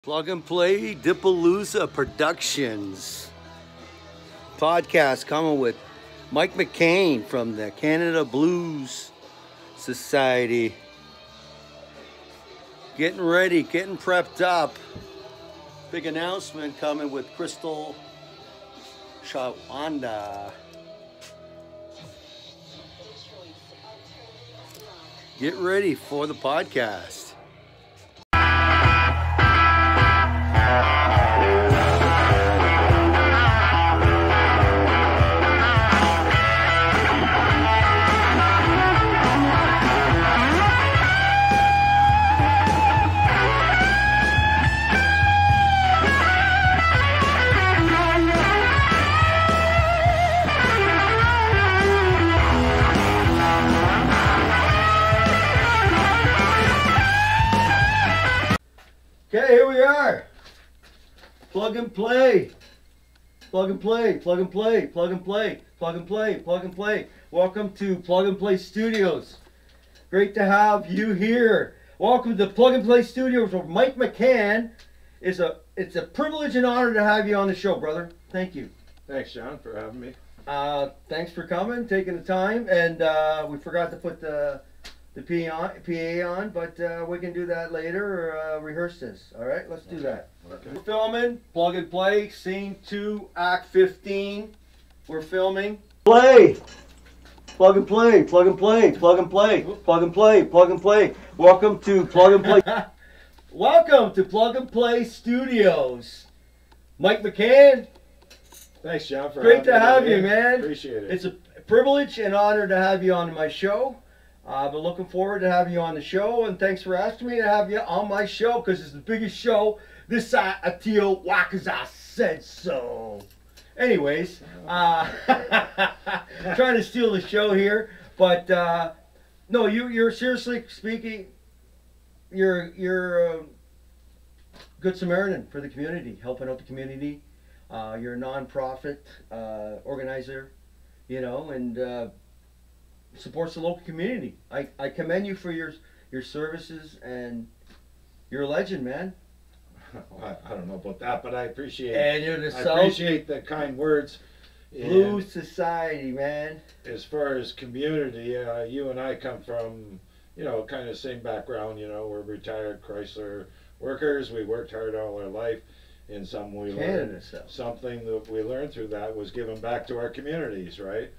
Plug and Play DIPPALOOZA Productions podcast coming with Mike McCain from the Canada Blues Society. Getting ready, getting prepped up. Big announcement coming with Crystal Shawanda. Get ready for the podcast. Okay, here we are. Plug and play. Plug and play, plug and play, plug and play, plug and play, plug and play. Welcome to Plug and Play Studios. Great to have you here. Welcome to Plug and Play Studios with Mike McCann. It's a privilege and honor to have you on the show, brother. Thank you. Thanks, John, for having me. Thanks for coming, taking the time, and we forgot to put the PA on, but we can do that later or rehearse this. All right, let's do that. Okay. We're filming Plug and Play, Scene 2, Act 15. We're filming. Play! Plug and play, plug and play, plug and play, plug and play, plug and play. Welcome to Plug and Play. Welcome to Plug and Play Studios. Mike McCann. Thanks, John, for Great to have you, man. Appreciate it. It's a privilege and honor to have you on my show. I've been looking forward to having you on the show, and thanks for asking me to have you on my show, because it's the biggest show this side of Teal Wakaza said so. Anyways, trying to steal the show here, but no, you're seriously speaking, you're a good Samaritan for the community, helping out the community. You're a non-profit organizer, you know, and supports the local community. I commend you for your services, and you're a legend, man. Well, I don't know about that, but I appreciate and you're the I appreciate the kind words. Blues Society, man. As far as community, you and I come from, you know, kind of same background. You know, we're retired Chrysler workers. We worked hard all our life, and something we learned through that was giving back to our communities, right?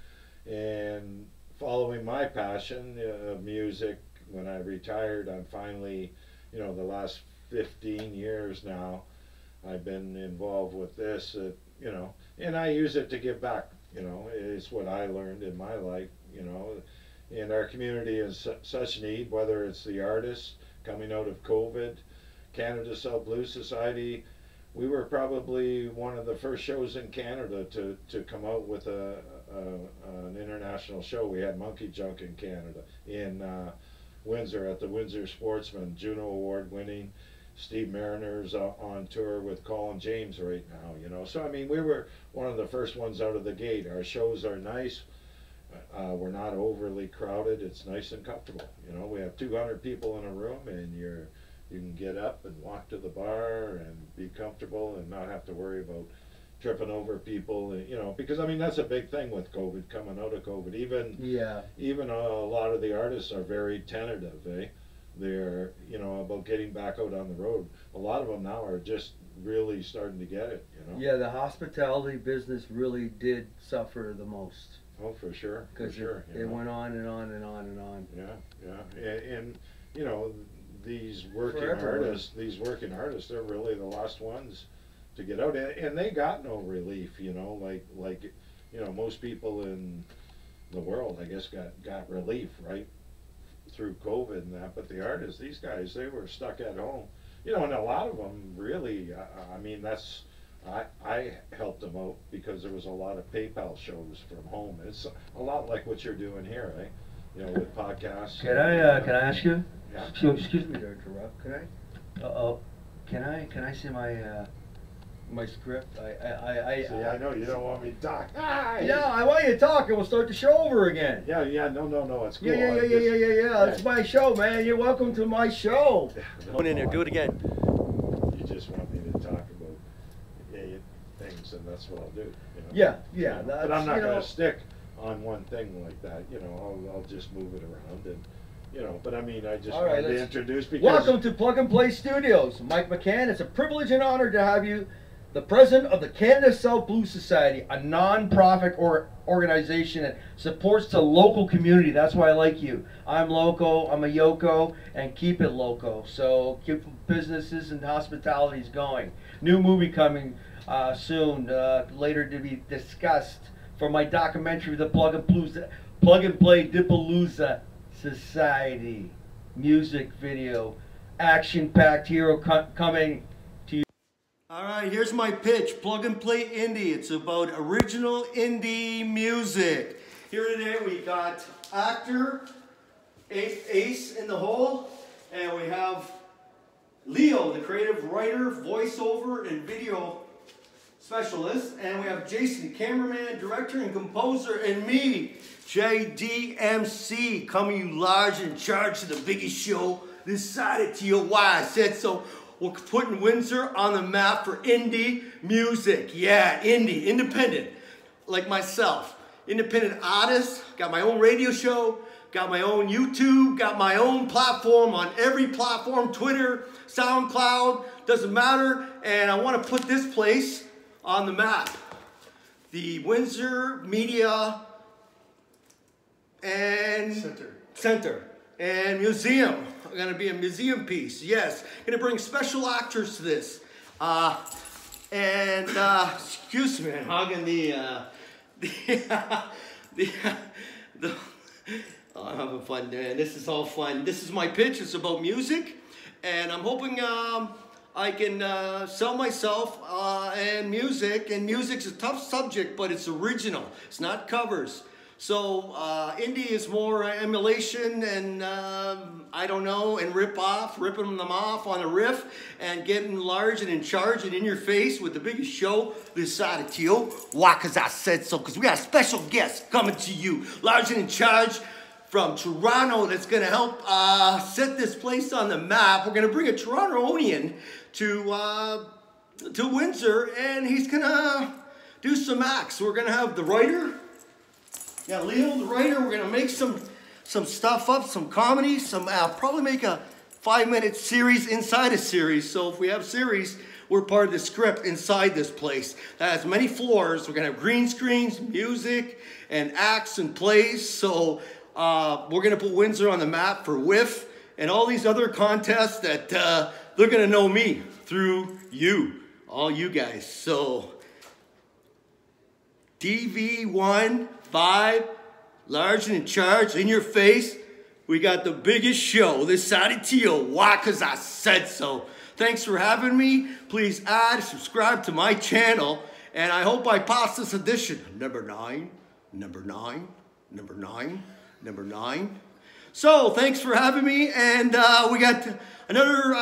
And following my passion of music, when I retired, I'm finally, you know, the last 15 years now, I've been involved with this, you know, and I use it to give back, you know. It's what I learned in my life, you know, and our community is such need, whether it's the artists coming out of COVID, Canada South Blues Society. We were probably one of the first shows in Canada to come out with an international show. We had Monkey Junk in Canada, in Windsor, at the Windsor Sportsman, JUNO award winning. Steve Mariner's on tour with Colin James right now, you know. So, I mean, we were one of the first ones out of the gate. Our shows are nice. We're not overly crowded. It's nice and comfortable. You know, we have 200 people in a room, and you can get up and walk to the bar and be comfortable and not have to worry about tripping over people, you know, because I mean that's a big thing with COVID, coming out of COVID. Even a lot of the artists are very tentative, eh? They're, you know, about getting back out on the road. A lot of them now are just really starting to get it, you know. Yeah, the hospitality business really did suffer the most. Oh, for sure. Because it went on and on and on and on. Yeah. And you know, these working artists, they're really the last ones to get out, and they got no relief, you know, like you know, most people in the world, I guess, got relief, right, through COVID and that, but the artists, these guys, they were stuck at home, you know, and a lot of them really, I mean, I helped them out because there was a lot of PayPal shows from home. It's a lot like what you're doing here, eh? You know, with podcasts. Can I ask you? Yeah. Excuse me, Dr. Rob. Can I see my script? I know you don't want me to talk. Yeah, I want you to talk, and we'll start the show over again. No, it's cool. Yeah. It's my show, man. You're welcome to my show. Do it again. You just just want me to talk about things, and that's what I'll do. You know? Yeah, yeah. But I'm not going to stick on one thing like that. You know, I'll just move it around, and you know. But I mean, I just wanted to introduce because welcome to Plug and Play Studios, Mike McCann. It's a privilege and honor to have you, the president of the Canada South Blues Society, a non-profit organization that supports the local community. That's why I like you. I'm local, I'm a Yoko, and keep it local. So keep businesses and hospitalities going. New movie coming soon, later to be discussed, for my documentary, the Plug and Play DIPPALOOZA Society. Music video, action-packed hero coming to you. All right, here's my pitch, Plug and Play Indie. It's about original indie music. Here today we got actor, Ace in the hole, and we have Leo, the creative writer, voiceover, and video specialist, and we have Jason, cameraman, director, and composer, and me, JDMC, coming you large and in charge of the biggest show this side of TOY. I said so. We're putting Windsor on the map for indie music. Yeah, indie, independent, like myself. Independent artist, got my own radio show, got my own YouTube, got my own platform on every platform, Twitter, SoundCloud, doesn't matter. And I want to put this place on the map. The Windsor Media and Center and Museum. I'm gonna be a museum piece, yes. Gonna bring special actors to this. Excuse me, I'm hogging oh, I'm having fun, man. This is all fun. This is my pitch. It's about music, and I'm hoping I can sell myself and music. And music's a tough subject, but it's original. It's not covers. So indie is more emulation and I don't know, and ripping them off on a riff, and getting large and in charge and in your face with the biggest show this side of TO. Why? Because I said so. Because we got a special guest coming to you, large and in charge from Toronto, that's going to help set this place on the map. We're going to bring a Torontonian to Windsor, and he's going to do some acts. We're going to have the writer. Yeah, Leo, the writer. We're gonna make some stuff up, some comedy, probably make a 5-minute series inside a series. So if we have series, we're part of the script inside this place. That has many floors. We're gonna have green screens, music, and acts and plays. So we're gonna put Windsor on the map for WIF and all these other contests that they're gonna know me through you, all you guys. So TV1. 5, large and in charge, in your face. We got the biggest show this side of TO. Why? Because I said so. Thanks for having me. Please subscribe to my channel, and I hope I pass this edition. Number 9, number 9, number 9, number 9. So thanks for having me, and we got another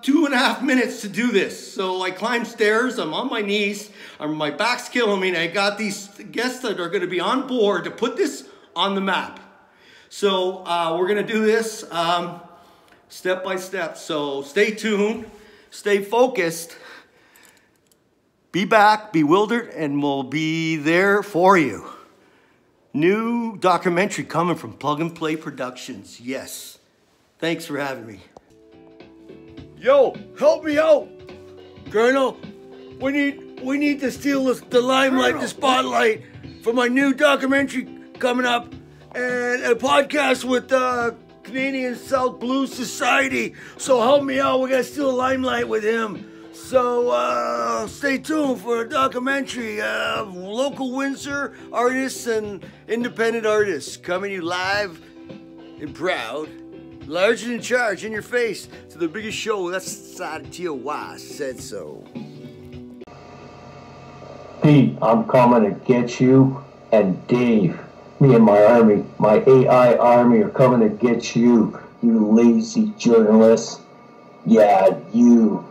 2.5 minutes to do this. So I climb stairs, I'm on my knees, my back's killing me, and I got these guests that are gonna be on board to put this on the map. So we're gonna do this step by step. So stay tuned, stay focused, be back, bewildered, and we'll be there for you. New documentary coming from Plug and Play Productions. Yes. Thanks for having me. Yo, help me out, Colonel. We need to steal the limelight, the spotlight for my new documentary coming up, and a podcast with Canadian South Blues Society. So help me out. We gotta steal the limelight with him. So stay tuned for a documentary of local Windsor artists and independent artists coming to you live and proud, large and in charge, in your face, to the biggest show. That's side of TOY. Said so. Pete, I'm coming to get you, and Dave, me and my army, my AI army, are coming to get you, you lazy journalists. Yeah, you.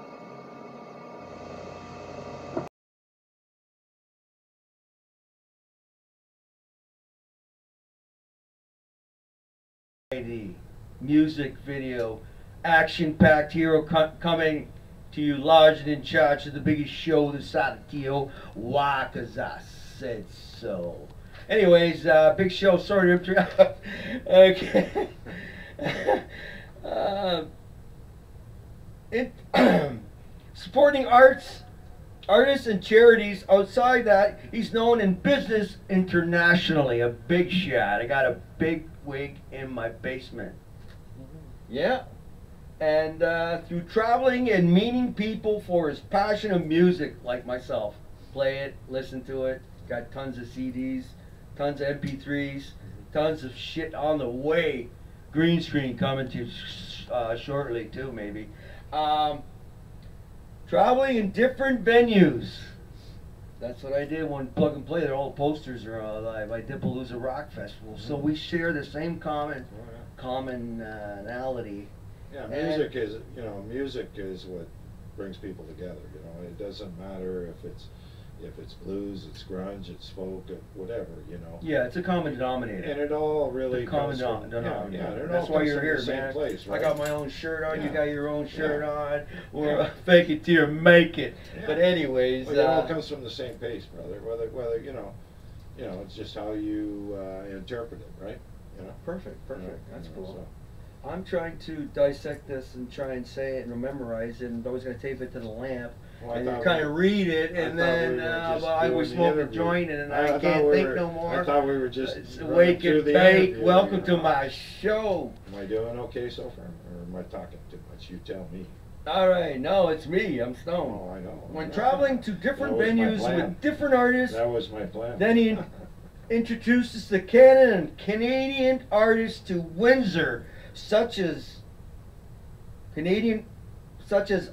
Music video, action-packed hero coming to you large and in charge of the biggest show this side of Tio. Why? 'Cause I said so. Anyways, big show. Sorry to interrupt. Okay. Supporting artists and charities. Outside that, he's known in business internationally. A big shot. I got a big wig in my basement. Yeah. And through traveling and meeting people for his passion of music, like myself. Play it, listen to it. Got tons of CDs, tons of MP3s, tons of shit on the way. Green screen coming to shortly too, maybe. Traveling in different venues. That's what I did when Plug and Play. Their old posters are live. I DIPPALOOZA Rock Festival. So we share the same commonality. Yeah, music is, music is what brings people together. It doesn't matter if it's blues, it's grunge, it's folk, whatever. Yeah, it's a common denominator. And it all really comes from, denominator. That's why you're here, man. Place, right? I got my own shirt on. You got your own shirt on. We're fake it till you make it. Yeah. But anyways, well, it all comes from the same place, brother. Whether it's just how you interpret it, right? Perfect. That's cool. So. I'm trying to dissect this and try and say it and memorize it, and I was going to tape it to the lamp and kind of read it, and then I was smoking a joint and I can't think no more. I thought we were just wake and bake. Welcome to my show. Am I doing okay so far, or am I talking too much? You tell me. All right, no, it's me. I'm stoned. Oh, I know. When traveling to different venues with different artists, that was my plan. Then he introduces the Canadian artists to WINDSOR. Such as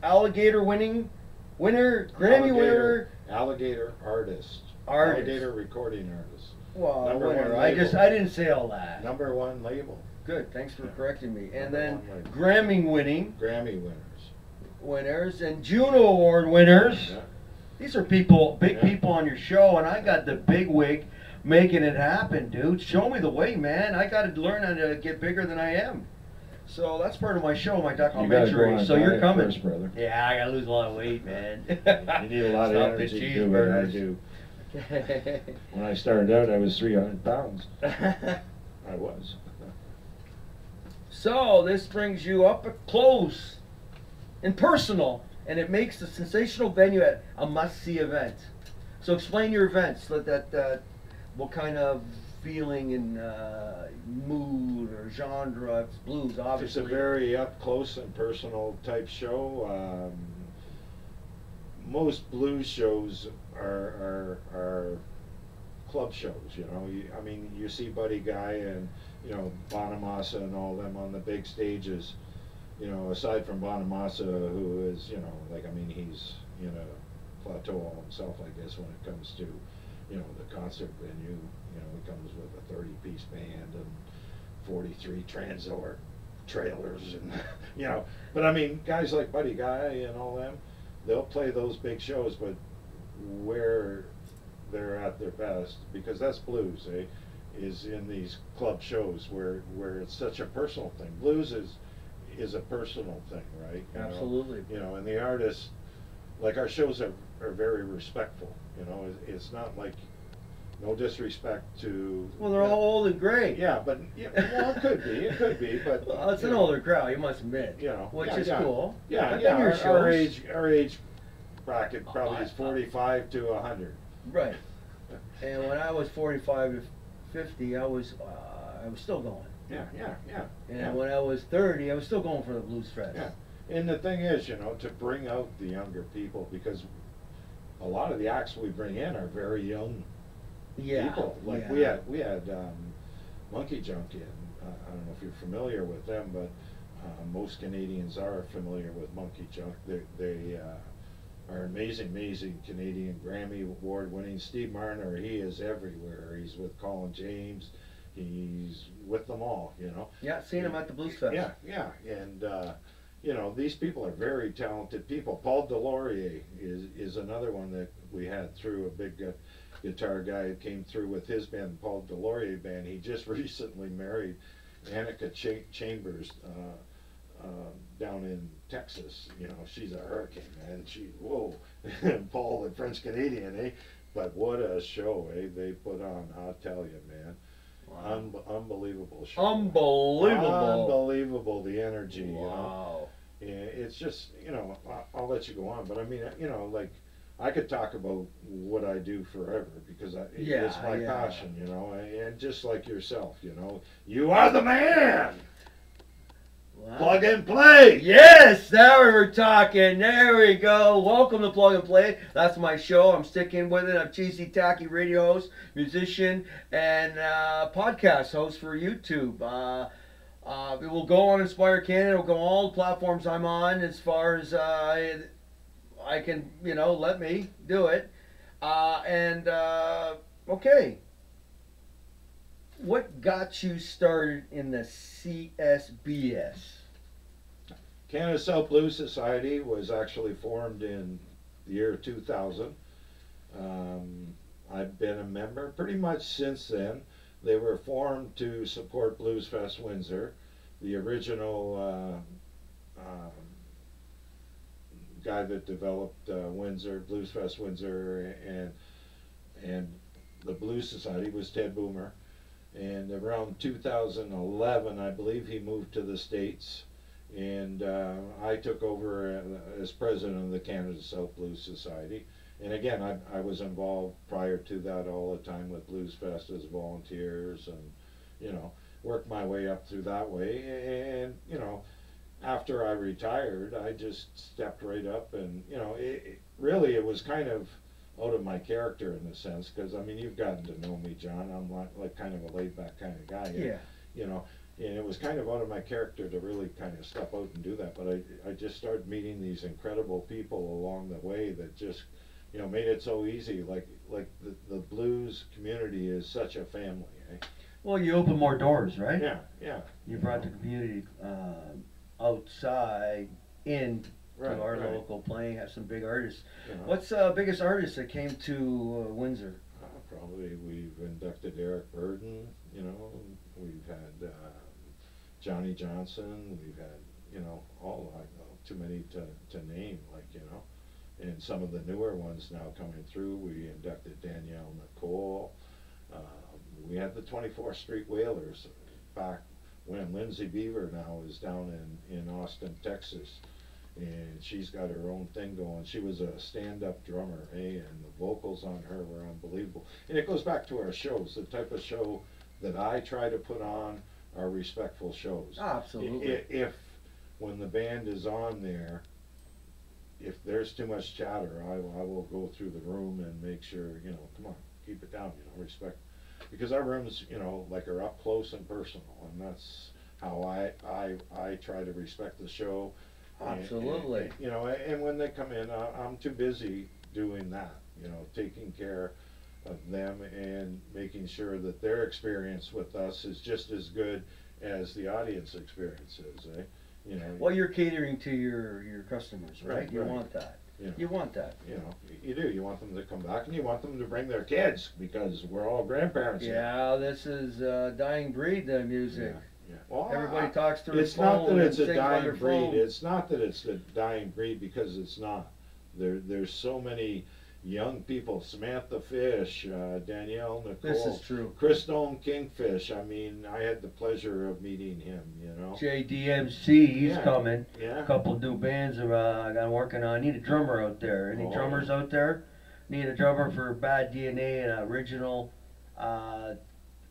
Alligator winner, Grammy winner, Alligator artist, Alligator recording artist. Well, winner. I didn't say all that. #1 label. Good, thanks for correcting me. And then Grammy winners, and JUNO award winners. Yeah. These are big people on your show, and I got the big wig making it happen, dude. Show me the way, man. I got to learn how to get bigger than I am. So that's part of my show, my documentary. So you're coming, first, brother. Yeah, I gotta lose a lot of weight, man. You need a lot of energy to do what I do. When I started out, I was 300 pounds. I was. So this brings you up close and personal, and it makes a sensational venue at a must-see event. So explain your events. What kind of feeling and mood or genre? It's blues, obviously. It's a very up close and personal type show. Most blues shows are club shows. You see Buddy Guy and Bonamassa and all them on the big stages. Aside from Bonamassa, who is he's in a plateau all himself, I guess, when it comes to the concert venue. He comes with a 30-piece band and 43 Transor trailers, and But guys like Buddy Guy and all them, they'll play those big shows, but where they're at their best, because that's blues, is in these club shows where it's such a personal thing. Blues is a personal thing, right? Absolutely. And the artists, like our shows are very respectful. It's not like, no disrespect to. Well, they're all old and gray. Yeah, but well, it could be, but. Well, it's an older crowd, you must admit. Which is cool. Yeah, our age bracket probably is 45 to 100. Right. And when I was 45 to 50, I was still going. Yeah. And when I was 30, I was still going for the Blues Fest. Yeah. And the thing is, to bring out the younger people, because a lot of the acts we bring in are very young people. Like we had Monkey Junk in. I don't know if you're familiar with them, but most Canadians are familiar with Monkey Junk. They are amazing Canadian Grammy award winning. Steve Marner, he is everywhere. He's with Colin James. He's with them all, Yeah, seen him at the Blues Fest. Yeah, and these people are very talented people. Paul Delorier is another one that we had through, a big guitar guy who came through with his band, Paul Delorier Band. He just recently married Annika Chambers, down in Texas. You know, she's a hurricane, man. Whoa, Paul, the French Canadian, eh? But what a show, eh? They put on. I'll tell you, man. Wow. Unbelievable show. Unbelievable. Unbelievable, the energy. Wow. You know? It's just, you know, I'll let you go on, but I mean, you know, like, I could talk about what I do forever because it's my passion, you know, and just like yourself, you know, you are the man. Wow. Plug and play. Yes, now we're talking. There we go. Welcome to Plug and Play. That's my show. I'm sticking with it. I'm cheesy, tacky radio host, musician, and podcast host for YouTube. It will go on Inspire Canada. It will go on all the platforms I'm on as far as I can, you know, let me do it. Okay. What got you started in the CSBS? Canada South Blues Society was actually formed in the year 2000. I've been a member pretty much since then. They were formed to support Blues Fest Windsor. The original guy that developed Windsor, Blues Fest Windsor, and the Blues Society was Ted Boomer. And around 2011, I believe he moved to the States, and I took over as president of the Canada South Blues Society. And again, I was involved prior to that all the time with Blues Fest as volunteers, and you know, worked my way up through that way. And you know, after I retired, I just stepped right up, and you know, really it was kind of out of my character in a sense, because I mean, you've gotten to know me, John. I'm like kind of a laid back kind of guy. Yeah. You know, and it was kind of out of my character to really kind of step out and do that. But I just started meeting these incredible people along the way that just, you know, made it so easy. Like the blues community is such a family. Eh? Well, you open more doors, right? Yeah, yeah. You brought the community outside in. Right, to our right. local playing, have some big artists. You know. What's the biggest artist that came to Windsor? Probably we've inducted Eric Burden, you know, we've had Johnny Johnson, we've had, you know, all, I know, too many to name, like, you know, and some of the newer ones now coming through. We inducted Danielle Nicole. We had the 24th Street Whalers back when Lindsay Beaver now is down in Austin, Texas. And she's got her own thing going. She was a stand-up drummer, and the vocals on her were unbelievable. And it goes back to our shows. The type of show that I try to put on are respectful shows. Absolutely. If when the band is on there, if there's too much chatter, I will go through the room and make sure, you know, come on, keep it down, you know, respect. Because our rooms, you know, like are up close and personal, and that's how I try to respect the show. Absolutely. And, you know, and when they come in, I'm too busy doing that, you know, taking care of them and making sure that their experience with us is just as good as the audience experience is, eh? You know. Well, you're catering to your customers, right? Right, You right. want that. You know, You want that. You know, you do. You want them to come back, and you want them to bring their kids, because we're all grandparents here. Yeah, this is dying breed, the music. Yeah. Yeah. Well, Everybody talks through it's their phone. not that it's and a sings on dying their breed. phone. It's not that it's a dying breed, because it's not. There's so many young people. Samantha Fish, Danielle Nicole. This is true. Chris Stone Kingfish. I mean, I had the pleasure of meeting him. You know. JDMC, he's Yeah. coming. Yeah. A couple new bands I'm working on. I need a drummer out there. Any Oh. drummers out there? Need a drummer for Bad DNA and original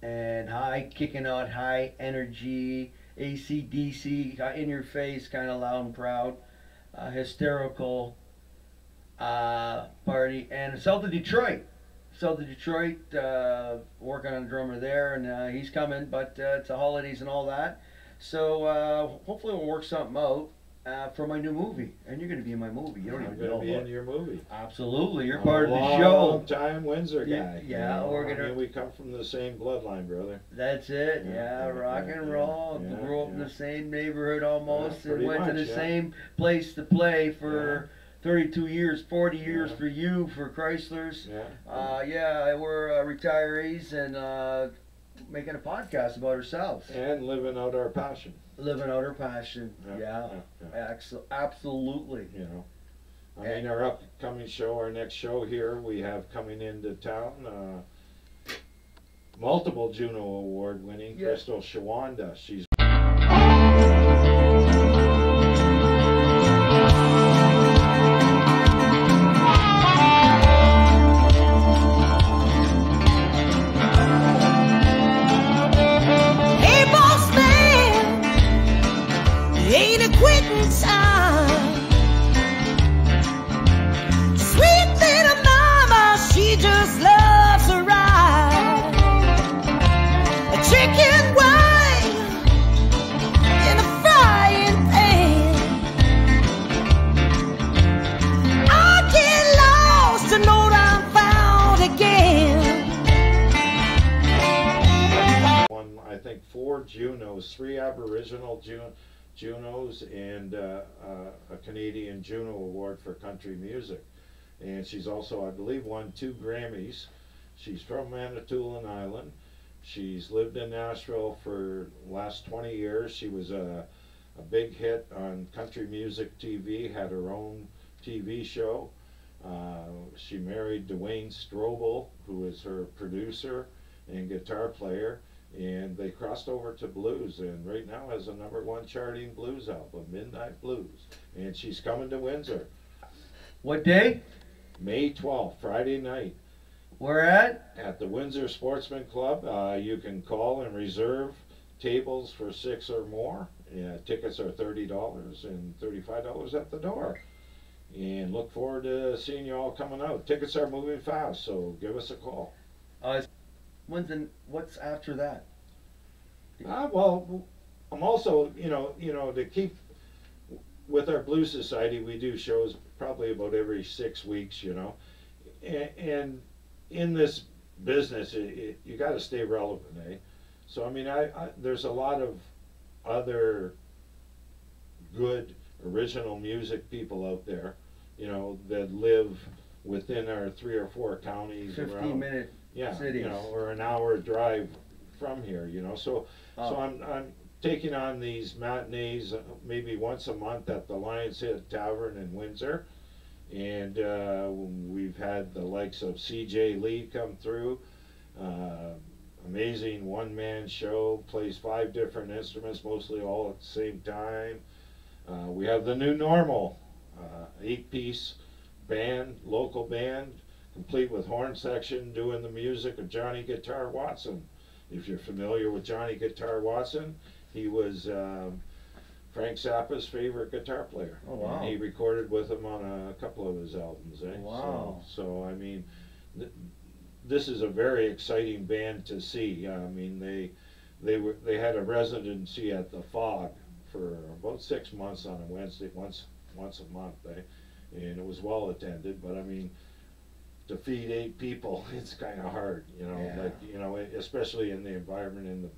and high, kicking out high energy, AC/DC, in your face, kind of loud and proud, hysterical party. And south of Detroit. Working on a drummer there, and he's coming, but it's the holidays and all that. So hopefully we'll work something out for my new movie. And you're going to be in my movie. You don't I'm even going know to be what. in your movie. Absolutely, you're I'm part of a the show. long-time Windsor guy. Yeah, yeah, you know? we're I gonna- mean, we come from the same bloodline, brother. That's it. Yeah, Yeah, yeah, rock yeah, and roll. yeah, Grew up in yeah. the same neighborhood almost, Yeah, and pretty went to much, the yeah. same place to play for 32 years, 40 years Yeah. for you, for Chryslers. Yeah. Yeah, we're retirees and making a podcast about ourselves. And living out our passion. Living out her passion. Yeah. Absolutely. You know, I mean, our upcoming show, our next show here, we have coming into town, multiple Juno Award winning Crystal Shawanda. She's Junos, 3 Aboriginal Junos, and a Canadian Juno Award for country music. And she's also, I believe, won 2 Grammys. She's from Manitoulin Island. She's lived in Nashville for the last 20 years. She was a big hit on country music TV, had her own TV show. She married Dwayne Strobel, who is her producer and guitar player. And they crossed over to blues, and right now has a #1 charting blues album, Midnight Blues. And she's coming to Windsor. What day? May 12th, Friday night. Where at? At the Windsor Sportsman Club. You can call and reserve tables for 6 or more. Tickets are $30 and $35 at the door. And look forward to seeing you all coming out. Tickets are moving fast, so give us a call. What's after that? Well, I'm also, you know, to keep with our Blues Society, we do shows probably about every 6 weeks, you know, and in this business, you got to stay relevant, eh? So I mean, there's a lot of other good original music people out there, you know, that live within our 3 or 4 counties 15-minute cities. You know, or an hour drive from here, you know. So I'm taking on these matinees maybe once a month at the Lion's Head Tavern in Windsor, and we've had the likes of C.J. Lee come through. Amazing one-man show, plays 5 different instruments, mostly all at the same time. We have the New Normal, 8-piece band, local band, complete with horn section, doing the music of Johnny Guitar Watson. If you're familiar with Johnny Guitar Watson, he was Frank Zappa's favorite guitar player. Oh, wow. And he recorded with him on a couple of his albums. Eh? Wow. So I mean, this is a very exciting band to see. I mean, they had a residency at the Fog for about 6 months on a Wednesday, once a month, and it was well attended. But I mean, to feed 8 people, it's kind of hard, you know. Yeah. Like, you know, especially in the environment in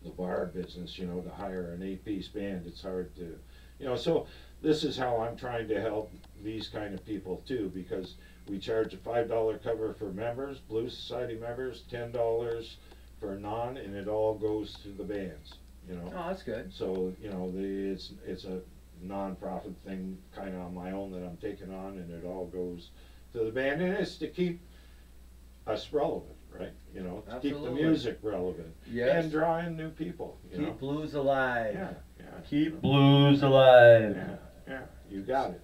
the bar business, you know, to hire an 8-piece band, it's hard to, you know. So this is how I'm trying to help these kind of people too, because we charge a $5 cover for members, Blues Society members, $10 for non, and it all goes to the bands, you know. Oh, that's good. So, you know, it's a non-profit thing kind of on my own that I'm taking on, and it all goes to the band, and it's to keep us relevant, right? You know, to keep the music relevant. Yes. And draw in new people. Keep blues alive. Yeah. Keep blues alive. Yeah, you got it.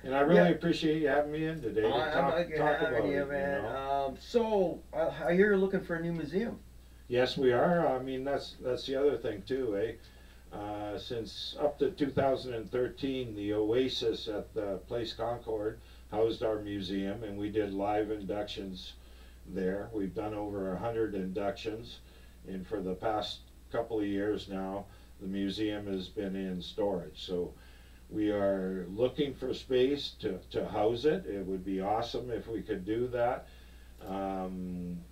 And I really appreciate you having me in today to talk about you, it, man. you know? So I hear you're looking for a new museum. Yes, we are. I mean, that's the other thing too, eh? Since up to 2013, the Oasis at the Place Concord housed our museum, and we did live inductions there. We've done over 100 inductions, and for the past couple of years now, the museum has been in storage. So we are looking for space to house it. It would be awesome if we could do that. And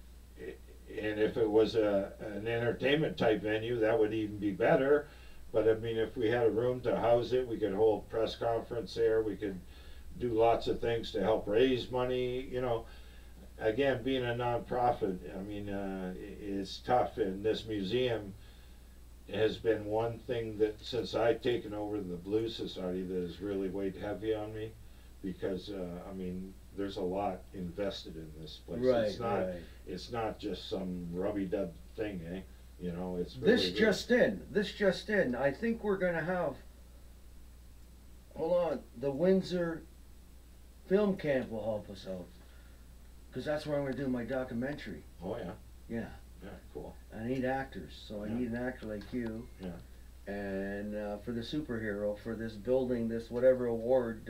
if it was an entertainment type venue, that would even be better. But I mean, if we had a room to house it, we could hold press conference there. We could do lots of things to help raise money. You know, again, being a nonprofit, I mean, it's tough. And this museum, has been one thing that since I've taken over the Blues Society that has really weighed heavy on me, because I mean there's a lot invested in this place. Right, it's not just some rubby-dub thing, eh? You know, it's really this just in. I think we're gonna have. Hold on, the WINDSOR Film Camp will help us out, because that's where I'm gonna do my documentary. Oh yeah. Yeah. Yeah, cool. I need actors, so I need an actor like you. Yeah. And for the superhero, for this building, this whatever award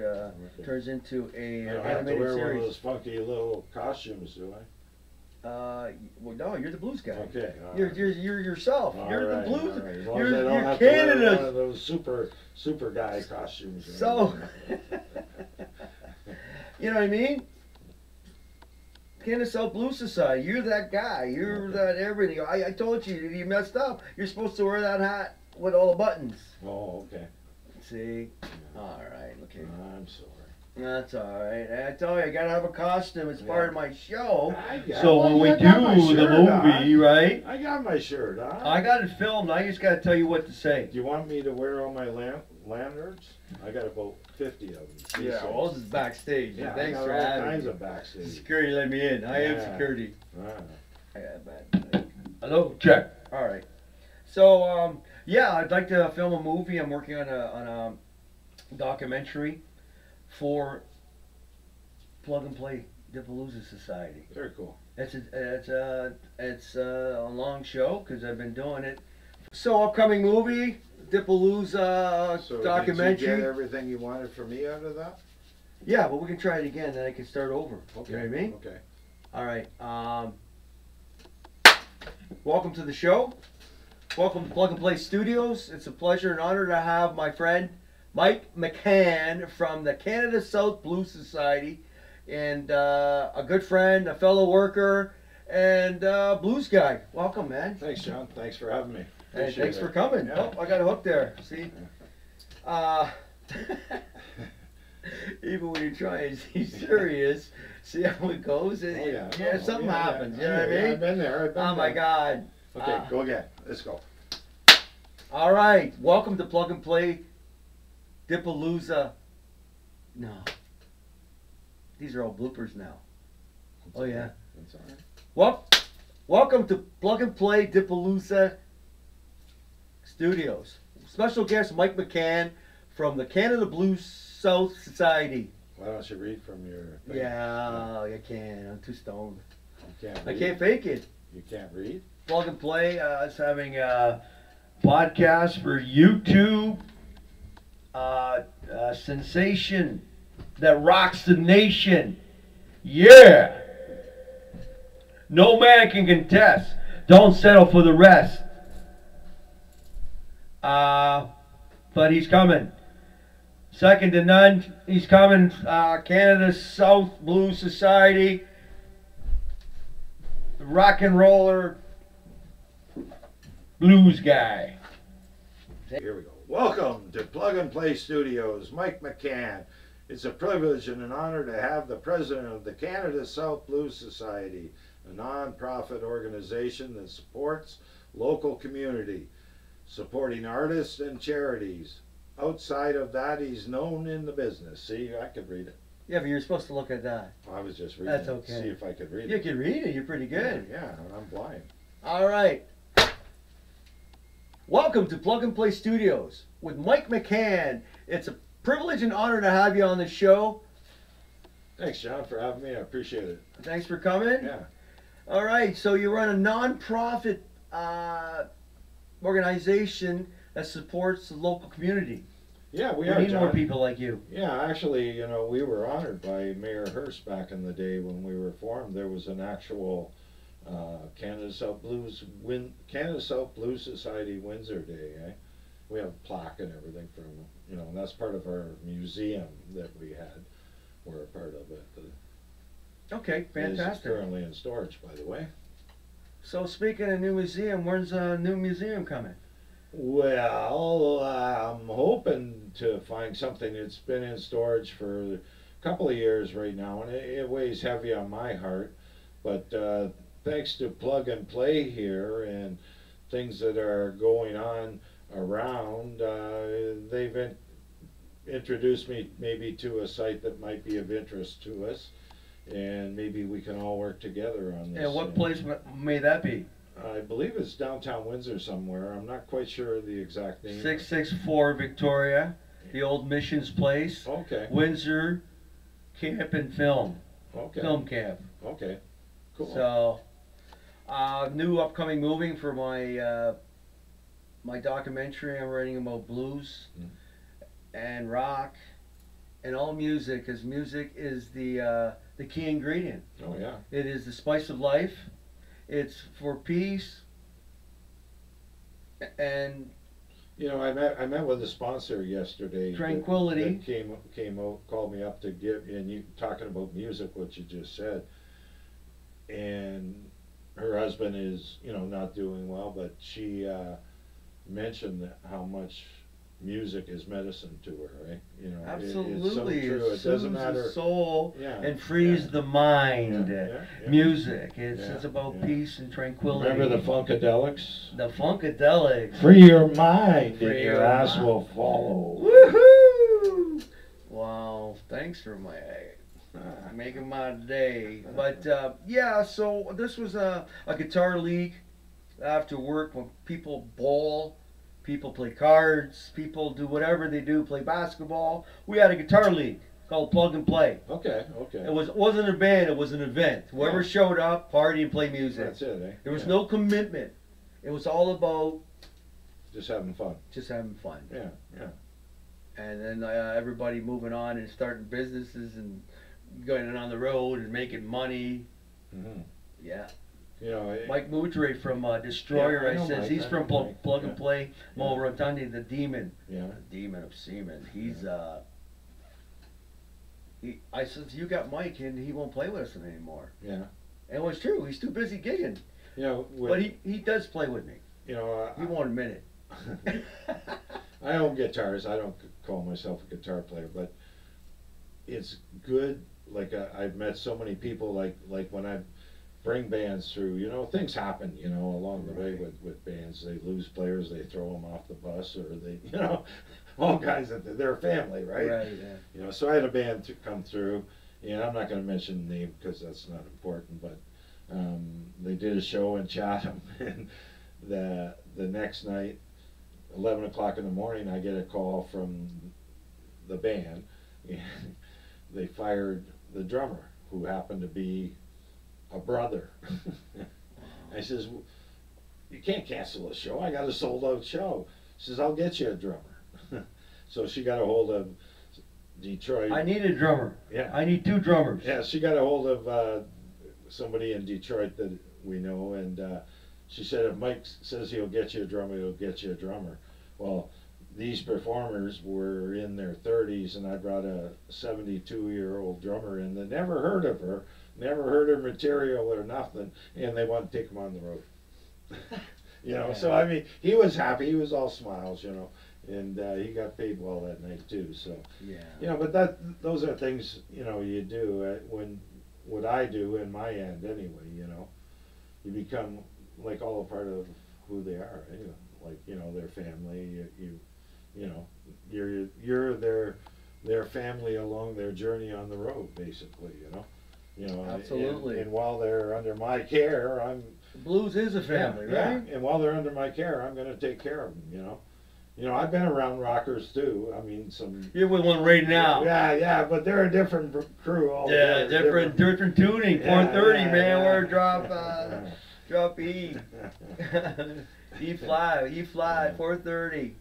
turns into a I don't have to animated wear series. one of those funky little costumes, do I? Well, no, you're the blues guy. Okay. You're yourself. All you're right, the blues. all right. As long You're, as I don't you're have to wear one Canada's. of those super guy costumes. So, you know what I mean? Canada South Blues Society. You're that guy. You're that everything. I told you, you messed up. You're supposed to wear that hat with all the buttons. Oh, okay. See? All right. Okay. I'm sorry. That's all right. I tell you, I gotta have a costume. It's part of my show. So when we do the movie, right? I got my shirt on. I got it filmed. I just gotta tell you what to say. Do you want me to wear all my lanyards? I got about 50 of them. Yeah, well, this is backstage. Yeah, Thanks I got for all having kinds me. of backstage. Security let me in. I am Yeah. security. Ah. I got that. Hello, check. All right. So, yeah, I'd like to film a movie. I'm working on a documentary for Plugnplay DIPPALOOZA Society. Very cool. It's a long show because I've been doing it. So upcoming movie, DIPPALOOZA So documentary. did you get everything you wanted from me out of that? Yeah, but we can try it again. Then I can start over. Okay. You know what I mean? Okay. All right. Welcome to the show. Welcome to Plugnplay Studios. It's a pleasure and honor to have my friend Mike McCann from the Canada South Blues Society, and a good friend, a fellow worker, and blues guy. Welcome, man. Thanks, John. Thanks for having me. Hey, thanks Appreciate for it. coming. Yeah. Oh, I got a hook there. See? Even when you try and be serious, see how it goes? Oh, yeah. Yeah, something happens. You know what I Yeah, mean? I've been there. I've been Oh, my there. God. Okay, go again. Let's go. All right. Welcome to Plugnplay DIPPALOOZA. No. These are all bloopers now. Oh, yeah. That's all right. Well, welcome to Plugnplay DIPPALOOZA Studios. Special guest Mike McCann from the Canada Blues South Society. Why don't you read from your thing? Yeah, you can. I'm too stoned. You can't I read? can't fake it. You can't read? Plugnplay is having a podcast for YouTube. Sensation that rocks the nation. Yeah. No man can contest. Don't settle for the rest. But he's coming. Second to none. He's coming. Canada South Blues Society. Rock and roller blues guy. Here we go. Welcome to Plugnplay Studios, Mike McCann. It's a privilege and an honor to have the president of the Canada South Blues Society, a non-profit organization that supports local community, supporting artists and charities. Outside of that, he's known in the business. See, I could read it. Yeah, but you're supposed to look at that. I was just reading That's it okay. to see if I could read You it. can read it. You're pretty good. Yeah, I'm blind. All right. Welcome to Plugnplay Studios with Mike McCann. It's a privilege and honor to have you on the show. Thanks, John, for having me. I appreciate it. Thanks for coming. Yeah. All right. So you run a non-profit organization that supports the local community. Yeah, we We are, need John. more people like you. Yeah, actually, you know, we were honored by Mayor Hearst back in the day when we were formed. There was an actual Canada South Blues Society Windsor Day. Eh? We have a plaque and everything from, you know, and that's part of our museum that we had. We're a part of it. Okay, It is fantastic. currently in storage, by the way. So speaking of new museum, when's a new museum coming? Well, I'm hoping to find something that's been in storage for a couple of years right now, and it weighs heavy on my heart. But thanks to Plugnplay here and things that are going on around, they've introduced me maybe to a site that might be of interest to us, and maybe we can all work together on this. And what place may that be? I believe it's downtown Windsor somewhere. I'm not quite sure of the exact name. 664 Victoria, the old Missions Place. Okay. Windsor Camp and Film. Okay. Film camp. Okay. Cool. So, new upcoming movie for my my documentary I'm writing about blues and rock and all music, because music is the key ingredient. Oh yeah. It is the spice of life. It's for peace. And you know, I met with a sponsor yesterday. Tranquility. That came out, called me up to give, and you talking about music, what you just said. And her husband is, you know, not doing well, but she mentioned how much music is medicine to her, right? You know, absolutely, it's so true. It doesn't matter. The soul, yeah, and frees the mind. Music. It's yeah, about peace and tranquility. Remember the Funkadelics? The Funkadelics. Free your mind, Free and your your ass mind. will follow. Woohoo! Wow, thanks for making my day. But yeah, so this was a guitar league after work when people bowl. People play cards, people do whatever they do, play basketball. We had a guitar league called Plugnplay. Okay, okay. It wasn't a band, it was an event. Whoever showed up, party and play music. That's it, eh? There was no commitment. It was all about just having fun. Just having fun. Yeah, yeah. And then everybody moving on and starting businesses and going on the road and making money. Mm-hmm. Yeah. You know, Mike Moutre from Destroyer, yeah, I says Mike, he's from Plugnplay, yeah. Mo Rotundi, the demon. Yeah. The demon of semen. He's I says, you got Mike and he won't play with us anymore. Yeah. And it was true. He's too busy gigging. You know, but he does play with me. You know, he won't admit it. I own guitars. I don't call myself a guitar player, but it's good. Like I've met so many people. Like when I bring bands through, you know, things happen. You know, along the way with bands, they lose players, they throw them off the bus, or they, you know, all kinds of. They're a family, right? Right. Yeah. You know, so I had a band to come through, and I'm not going to mention the name because that's not important, but they did a show in Chatham, and the next night, 11 o'clock in the morning, I get a call from the band, and they fired the drummer, who happened to be a brother. I says, you can't cancel the show. I got a sold out show. She says, I'll get you a drummer. So she got a hold of Detroit. I need a drummer. Yeah. I need 2 drummers. Yeah, she got a hold of somebody in Detroit that we know, and she said, if Mike says he'll get you a drummer, he'll get you a drummer. Well, these performers were in their 30s, and I brought a 72-year-old drummer in that never heard of her, never heard her material or nothing, and they wanted to take him on the road. You know, so I mean, he was happy. He was all smiles, you know, and he got paid well that night too. So yeah, you know, but those are things, you know, you do when what I do in my end anyway. You know, you become like all a part of who they are. Anyway, like, you know, their family. You know, you're their family along their journey on the road, basically. You know, absolutely. And while they're under my care, blues is a family, right? And while they're under my care, I'm going to take care of them. You know, I've been around rockers too. I mean, some. You're with one right now. Yeah, but they're a different crew altogether. Yeah, different tuning. 430, man. We're drop E. E flat, 430.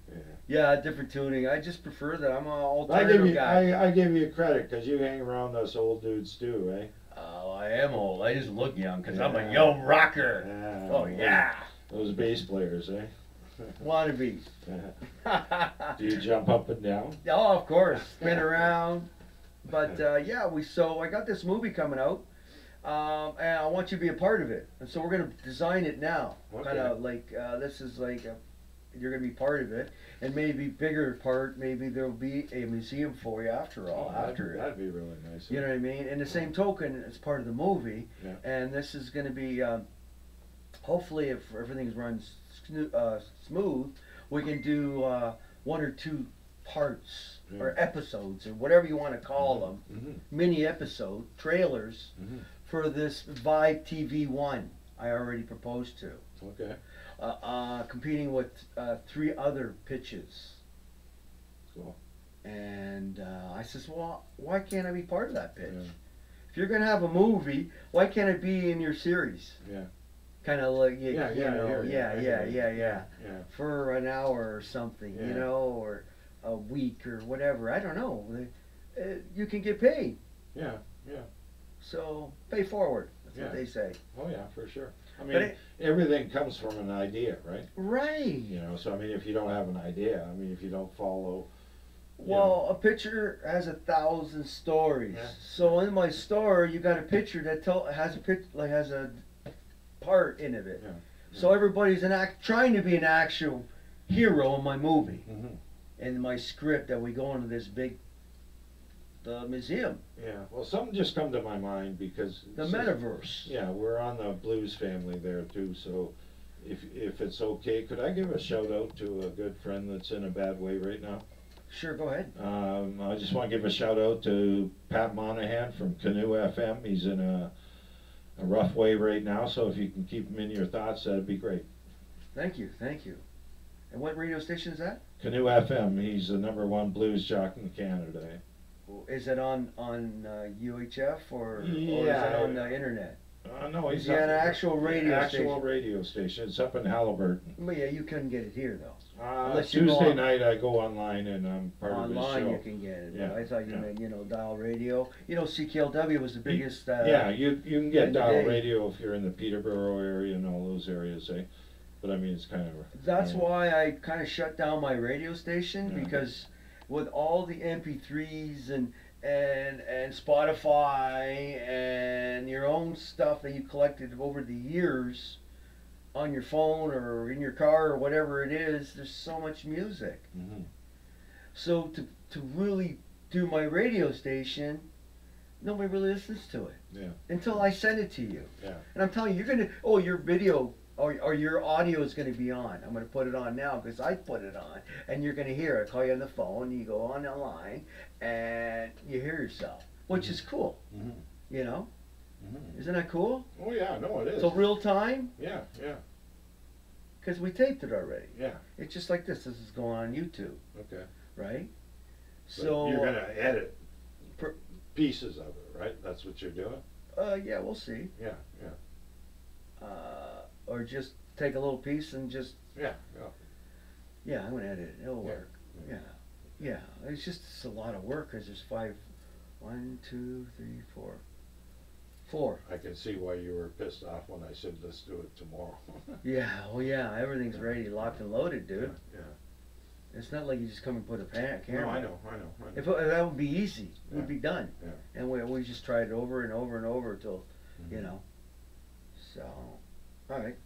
Yeah, different tuning. I just prefer that. I'm an alternative guy. I give you credit because you hang around us old dudes too, eh? Oh, I am old. I just look young because I'm a young rocker. Yeah, oh, yeah. Those bass players, eh? Wannabes. Do you jump up and down? Oh, of course. Spin around. But yeah, so I got this movie coming out. And I want you to be a part of it. And so we're going to design it now. Okay. Kind of like, this is like, you're going to be part of it. And maybe bigger part, maybe there'll be a museum for you after all. That'd be really nice. You know what I mean? In the same token, it's part of the movie. Yeah. And this is going to be hopefully if everything runs smooth, we can do 1 or 2 parts or episodes or whatever you want to call them, mini episode trailers for this Vibe TV1 I already proposed to. Okay. Competing with 3 other pitches. Cool. And I says, well, why can't I be part of that pitch? Yeah. If you're gonna have a movie, why can't it be in your series? Yeah. Kind of like yeah, for an hour or something, you know, or a week or whatever. I don't know. You can get paid. Yeah, yeah. So pay forward. That's what they say. Oh yeah, for sure. I mean, everything comes from an idea, right? Right. You know, so I mean, if you don't have an idea, I mean, if you don't follow. Well, a picture has 1,000 stories. Yeah. So in my story, you got a picture that has a part in it. Yeah. So everybody's trying to be an actual hero in my movie, in my script that we go into this big museum. Yeah. Well, something just come to my mind because the metaverse. Yeah, we're on the blues family there too. So, if it's okay, could I give a shout out to a good friend that's in a bad way right now? Sure, go ahead. I just want to give a shout out to Pat Monahan from Canoe FM. He's in a rough way right now, so if you can keep him in your thoughts, that'd be great. Thank you, thank you. And what radio station is that? Canoe FM. He's the #1 blues jock in Canada. Is it on UHF or is it on the internet? No, he's on an actual radio station. Actual radio station. It's up in Halliburton. Well, yeah, you couldn't get it here though. Tuesday night I go online and I'm part of his show. Online you can get it. Yeah, I thought you meant, you know, dial radio. You know, CKLW was the biggest. Yeah, you can get dial radio if you're in the Peterborough area and all those areas, eh? But I mean, it's kind of. That's why I kind of shut down my radio station because with all the MP3s and Spotify and your own stuff that you collected over the years on your phone or in your car or whatever it is, there's so much music. So to really do my radio station, nobody really listens to it until I send it to you. And I'm telling you, you're gonna your video or your audio is going to be on. I'm going to put it on now because I put it on, and you're going to hear it. I call you on the phone, you go on the line, and you hear yourself, which is cool. You know, isn't that cool? Oh yeah, no, it is. So real time. Yeah, yeah. Because we taped it already. Yeah. It's just like this. This is going on YouTube. Okay. Right. But so you're going to edit pieces of it, right? That's what you're doing. Yeah, we'll see. Yeah, yeah. Or just take a little piece and just yeah. I'm gonna edit it. It'll work. Yeah. It's a lot of work because there's 5. 1, 2, 3, 4. I can see why you were pissed off when I said let's do it tomorrow. Yeah. Everything's ready, locked and loaded, dude. Yeah. It's not like you just come and put a camera. No, I know. If that would be easy, it would be done. Yeah. And we just tried it over and over and over until, you know. So, all right.